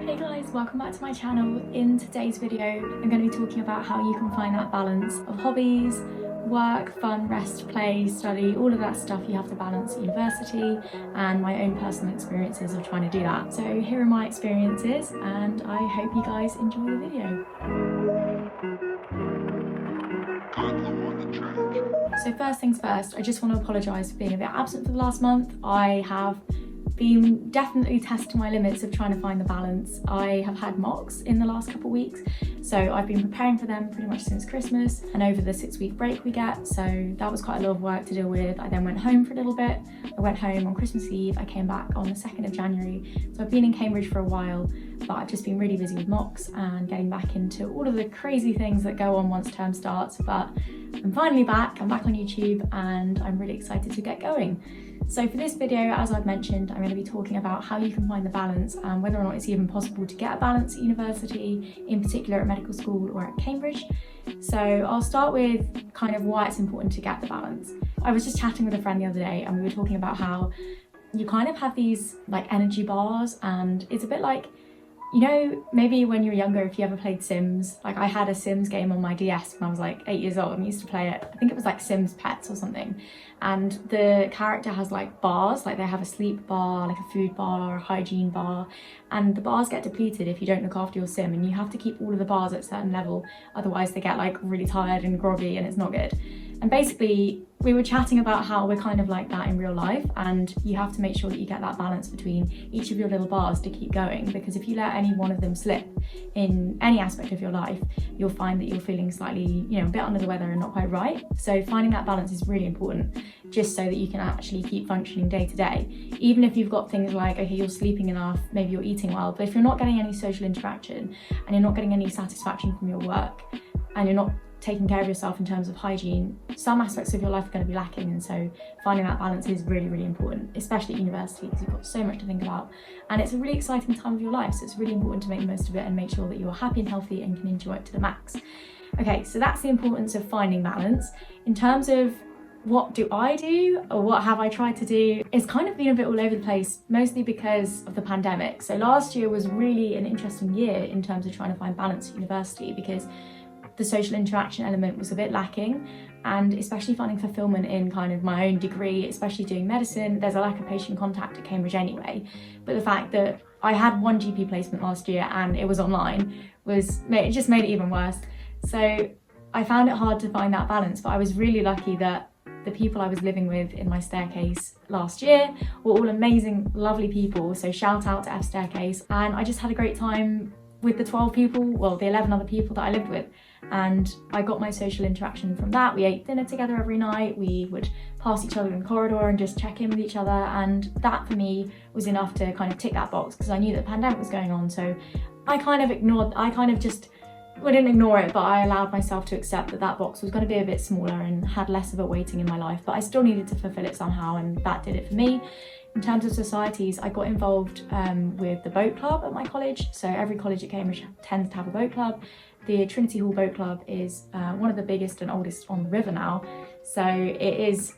Hey guys, welcome back to my channel. In today's video, I'm going to be talking about how you can find that balance of hobbies, work, fun, rest, play, study, all of that stuff you have to balance at university, and my own personal experiences of trying to do that. So here are my experiences, and I hope you guys enjoy the video. So first things first, I just want to apologise for being a bit absent for the last month. I have been definitely testing my limits of trying to find the balance. I have had mocks in the last couple of weeks, so I've been preparing for them pretty much since Christmas and over the 6-week break we get, so that was quite a lot of work to deal with. I then went home for a little bit. I went home on Christmas Eve, I came back on the 2nd of January, so I've been in Cambridge for a while, but I've just been really busy with mocks and getting back into all of the crazy things that go on once term starts. But I'm finally back, I'm back on YouTube, and I'm really excited to get going. So for this video, as I've mentioned, I'm going to be talking about how you can find the balance and whether or not it's even possible to get a balance at university, in particular at medical school or at Cambridge. So I'll start with kind of why it's important to get the balance. I was just chatting with a friend the other day and we were talking about how you kind of have these like energy bars, and it's a bit like, you know, maybe when you were younger, if you ever played Sims, like I had a Sims game on my DS when I was like 8 years old and I used to play it. I think it was like Sims Pets or something. And the character has like bars, like they have a sleep bar, like a food bar, a hygiene bar, and the bars get depleted if you don't look after your sim, and you have to keep all of the bars at a certain level, otherwise they get like really tired and groggy and it's not good. And basically we were chatting about how we're kind of like that in real life, and you have to make sure that you get that balance between each of your little bars to keep going, because if you let any one of them slip in any aspect of your life, you'll find that you're feeling slightly, you know, a bit under the weather and not quite right. So finding that balance is really important, just so that you can actually keep functioning day to day. Even if you've got things like, okay, you're sleeping enough, maybe you're eating well, but if you're not getting any social interaction and you're not getting any satisfaction from your work and you're not taking care of yourself in terms of hygiene, some aspects of your life are going to be lacking. And so finding that balance is really, really important, especially at university, because you've got so much to think about and it's a really exciting time of your life. So it's really important to make the most of it and make sure that you're happy and healthy and can enjoy it to the max. Okay, so that's the importance of finding balance. In terms of what do I do, or what have I tried to do, it's kind of been a bit all over the place, mostly because of the pandemic. So last year was really an interesting year in terms of trying to find balance at university, because the social interaction element was a bit lacking, and especially finding fulfillment in kind of my own degree, especially doing medicine, there's a lack of patient contact at Cambridge anyway. But the fact that I had one GP placement last year and it was online it just made it even worse. So I found it hard to find that balance, but I was really lucky that the people I was living with in my staircase last year were all amazing, lovely people. So shout out to F Staircase. And I just had a great time with the 12 people, well, the 11 other people that I lived with. And I got my social interaction from that. We ate dinner together every night. We would pass each other in the corridor and just check in with each other. And that for me was enough to kind of tick that box, because I knew that the pandemic was going on. So I didn't ignore it, but I allowed myself to accept that that box was going to be a bit smaller and had less of a weighting in my life, but I still needed to fulfill it somehow, and that did it for me. In terms of societies, I got involved with the boat club at my college. So every college at Cambridge tends to have a boat club. The Trinity Hall Boat Club is one of the biggest and oldest on the river now. So it is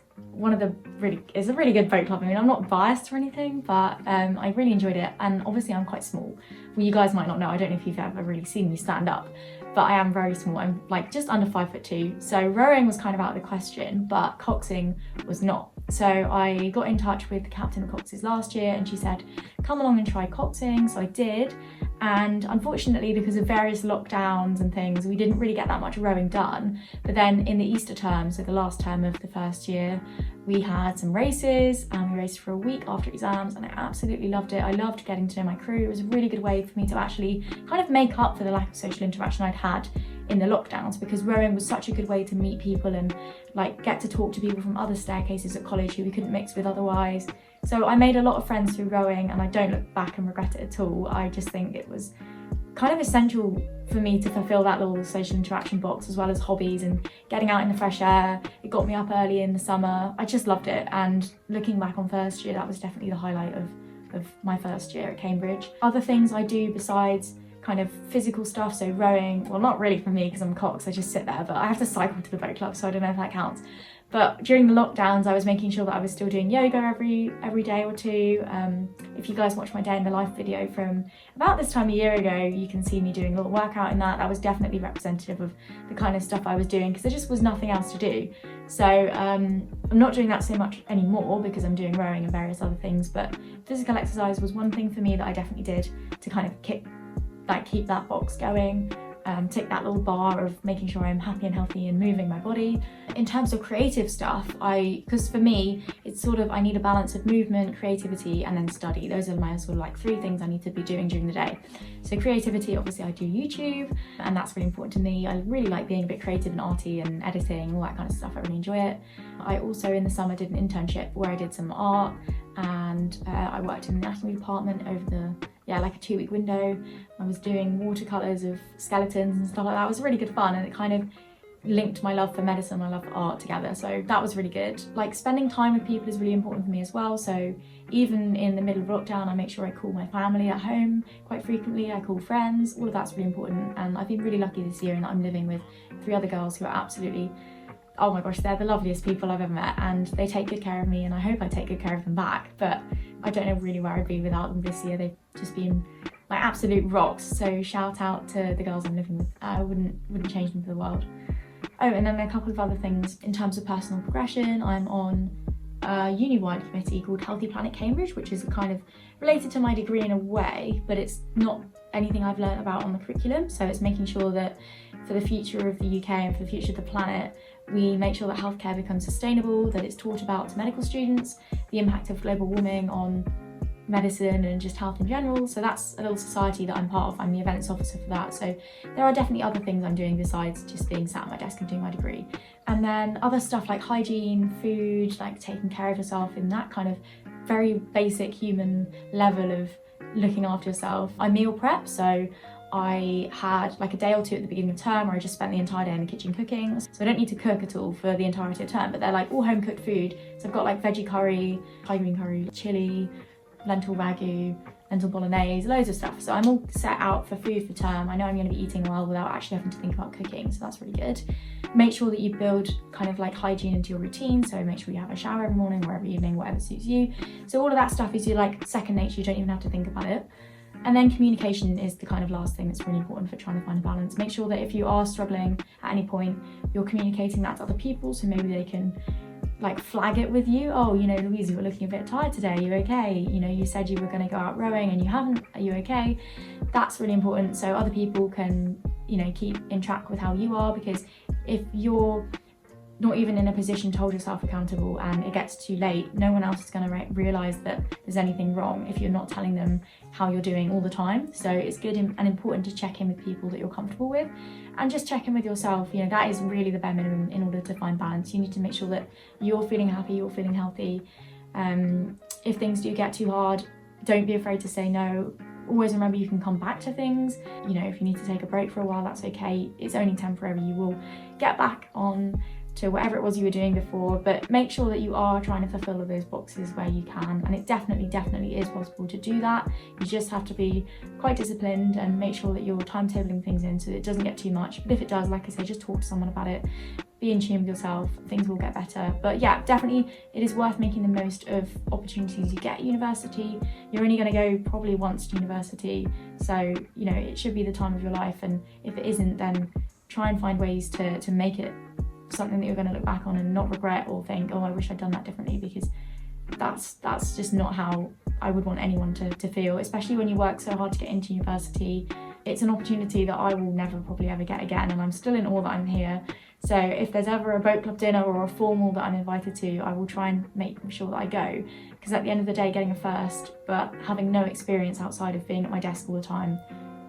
it's a really good boat club. I mean, I'm not biased or anything, but I really enjoyed it. And obviously I'm quite small. Well, you guys might not know, I don't know if you've ever really seen me stand up, but I am very small. I'm like just under 5'2". So rowing was kind of out of the question, but coxing was not. So I got in touch with the captain of coxes last year and she said, come along and try coxing. So I did. And unfortunately, because of various lockdowns and things, we didn't really get that much rowing done. But then in the Easter term, so the last term of the first year, we had some races and we raced for a week after exams, and I absolutely loved it. I loved getting to know my crew. It was a really good way for me to actually kind of make up for the lack of social interaction I'd had in the lockdowns, because rowing was such a good way to meet people and like get to talk to people from other staircases at college who we couldn't mix with otherwise. So I made a lot of friends through rowing, and I don't look back and regret it at all. I just think it was kind of essential for me to fulfill that little social interaction box, as well as hobbies and getting out in the fresh air. It got me up early in the summer. I just loved it, and looking back on first year, that was definitely the highlight of my first year at Cambridge. Other things I do besides kind of physical stuff, so rowing, well, not really for me because I'm cox, I just sit there, but I have to cycle to the boat club, so I don't know if that counts. But during the lockdowns, I was making sure that I was still doing yoga every day or two. If you guys watch my day in the life video from about this time a year ago, you can see me doing a little workout in that. That was definitely representative of the kind of stuff I was doing because there just was nothing else to do. So I'm not doing that so much anymore because I'm doing rowing and various other things, but physical exercise was one thing for me that I definitely did to kind of keep that box going. Tick that little bar of making sure I'm happy and healthy and moving my body. In terms of creative stuff, because for me, it's sort of, I need a balance of movement, creativity, and then study. Those are my sort of like 3 things I need to be doing during the day. So creativity, obviously I do YouTube, and that's really important to me. I really like being a bit creative and arty and editing, all that kind of stuff. I really enjoy it. I also, in the summer, did an internship where I did some art, and I worked in the anatomy department over like a 2-week window. I was doing watercolours of skeletons and stuff like that. It was really good fun, and it kind of linked my love for medicine, my love for art together. So that was really good. Like, spending time with people is really important for me as well. So even in the middle of lockdown, I make sure I call my family at home quite frequently. I call friends. All of that's really important. And I've been really lucky this year in that I'm living with 3 other girls who are absolutely, oh my gosh, they're the loveliest people I've ever met, and they take good care of me, and I hope I take good care of them back. But I don't know really where I'd be without them this year. They've just been my absolute rocks. So shout out to the girls I'm living with. I wouldn't change them for the world. Oh, and then a couple of other things in terms of personal progression. I'm on a uni-wide committee called Healthy Planet Cambridge, which is kind of related to my degree in a way, but it's not anything I've learned about on the curriculum. So it's making sure that for the future of the UK and for the future of the planet, we make sure that healthcare becomes sustainable, that it's taught about to medical students, the impact of global warming on medicine and just health in general. So that's a little society that I'm part of. I'm the events officer for that. So there are definitely other things I'm doing besides just being sat at my desk and doing my degree. And then other stuff like hygiene, food, like taking care of yourself in that kind of very basic human level of looking after yourself. I meal prep, so I had like a day or 2 at the beginning of term where I just spent the entire day in the kitchen cooking. So I don't need to cook at all for the entirety of term, but they're like all home cooked food. So I've got like veggie curry, Thai green curry, chili, lentil ragu, lentil bolognese, loads of stuff. So I'm all set out for food for term. I know I'm going to be eating well without actually having to think about cooking, so that's really good. Make sure that you build kind of like hygiene into your routine. So make sure you have a shower every morning or every evening, whatever suits you. So all of that stuff is your like second nature. You don't even have to think about it. And then communication is the kind of last thing that's really important for trying to find a balance. Make sure that if you are struggling at any point, you're communicating that to other people, so maybe they can like flag it with you. Oh, you know, Louisa, you're looking a bit tired today. Are you okay? You know, you said you were going to go out rowing and you haven't. Are you okay? That's really important, so other people can, you know, keep in track with how you are, because if you're not even in a position to hold yourself accountable and it gets too late, no one else is going to realise that there's anything wrong if you're not telling them how you're doing all the time. So it's good and important to check in with people that you're comfortable with, and just check in with yourself. You know, that is really the bare minimum in order to find balance. You need to make sure that you're feeling happy, you're feeling healthy. If things do get too hard, don't be afraid to say no. Always remember you can come back to things. You know, if you need to take a break for a while, that's okay. It's only temporary. You will get back on to whatever it was you were doing before, but make sure that you are trying to fulfill all those boxes where you can, and it definitely is possible to do that. You just have to be quite disciplined and make sure that you're timetabling things in so that it doesn't get too much. But if it does, like I say, just talk to someone about it, be in tune with yourself, things will get better. But yeah, definitely it is worth making the most of opportunities you get at university. You're only going to go probably once to university, so you know, it should be the time of your life, and if it isn't, then try and find ways to make it something that you're going to look back on and not regret or think, oh, I wish I'd done that differently, because that's just not how I would want anyone to feel, especially when you work so hard to get into university. It's an opportunity that I will never probably ever get again, and I'm still in awe that I'm here. So if there's ever a boat club dinner or a formal that I'm invited to, I will try and make sure that I go, because at the end of the day, getting a first but having no experience outside of being at my desk all the time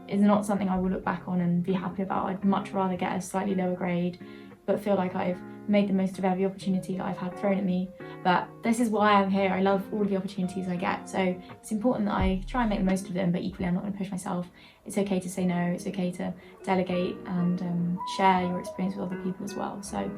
is not something I will look back on and be happy about. I'd much rather get a slightly lower grade but feel like I've made the most of every opportunity that I've had thrown at me. But this is why I'm here. I love all of the opportunities I get, so it's important that I try and make the most of them, but equally I'm not going to push myself. It's okay to say no, it's okay to delegate and share your experience with other people as well. So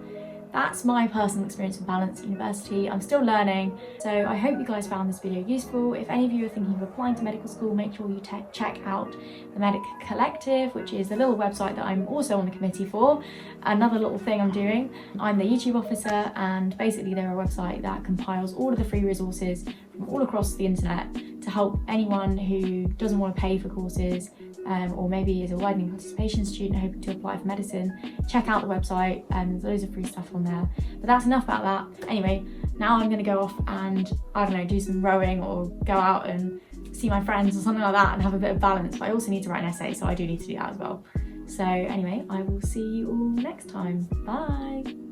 that's my personal experience with balance at university. I'm still learning, so I hope you guys found this video useful. If any of you are thinking of applying to medical school, make sure you check out the Medic Collective, which is a little website that I'm also on the committee for. Another little thing I'm doing, I'm the YouTube officer, and basically they're a website that compiles all of the free resources from all across the internet to help anyone who doesn't want to pay for courses, or maybe is a widening participation student hoping to apply for medicine. Check out the website, and there's loads of free stuff on there. But that's enough about that. Anyway, now I'm going to go off and, I don't know, do some rowing or go out and see my friends or something like that and have a bit of balance. But I also need to write an essay, so I do need to do that as well. So anyway, I will see you all next time. Bye!